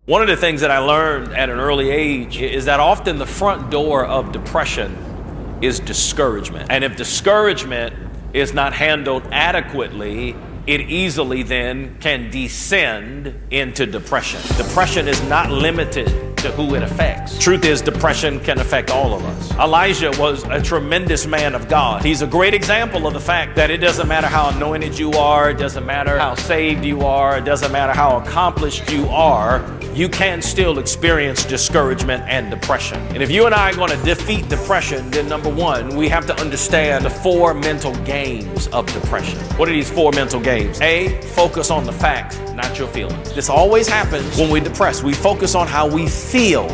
One of the things that I learned at an early age is that often the front door of depression is discouragement. And if discouragement is not handled adequately, it easily then can descend into depression. Depression is not limited to who it affects. Truth is, depression can affect all of us. Elijah was a tremendous man of God. He's a great example of the fact that it doesn't matter how anointed you are, it doesn't matter how saved you are, it doesn't matter how accomplished you are, you can still experience discouragement and depression. And if you and I are going to defeat depression, then number one, we have to understand the 4 mental games of depression. What are these 4 mental games? A, focus on the facts, not your feelings. This always happens when we're depressed. We focus on how we feel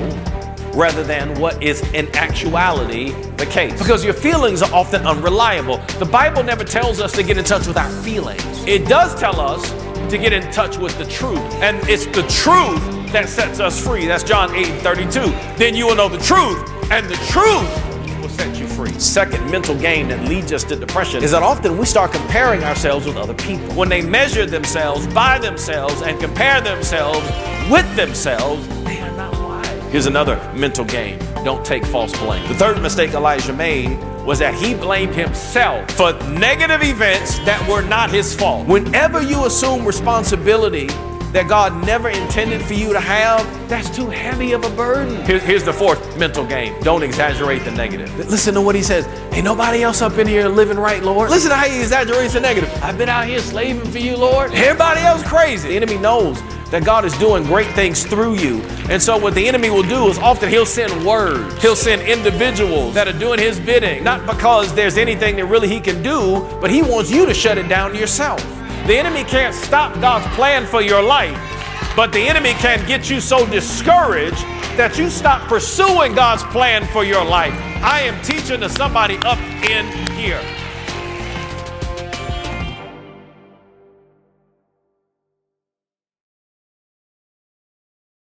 rather than what is in actuality the case. Because your feelings are often unreliable. The Bible never tells us to get in touch with our feelings. It does tell us to get in touch with the truth. And it's the truth that sets us free. That's John 8:32. Then you will know the truth, and the truth will set you free. Second mental game that leads us to depression is that often we start comparing ourselves with other people. When they measure themselves by themselves and compare themselves with themselves, they are not wise. Here's another mental game. Don't take false blame. The third mistake Elijah made was that he blamed himself for negative events that were not his fault. Whenever you assume responsibility that God never intended for you to have, that's too heavy of a burden. Here's the fourth mental game. Don't exaggerate the negative. Listen to what he says. Ain't nobody else up in here living right, Lord. Listen to how he exaggerates the negative. I've been out here slaving for you, Lord. Everybody else crazy. The enemy knows that God is doing great things through you. And so what the enemy will do is often he'll send words. He'll send individuals that are doing his bidding, not because there's anything that really he can do, but he wants you to shut it down yourself. The enemy can't stop God's plan for your life, but the enemy can get you so discouraged that you stop pursuing God's plan for your life. I am teaching to somebody up in here.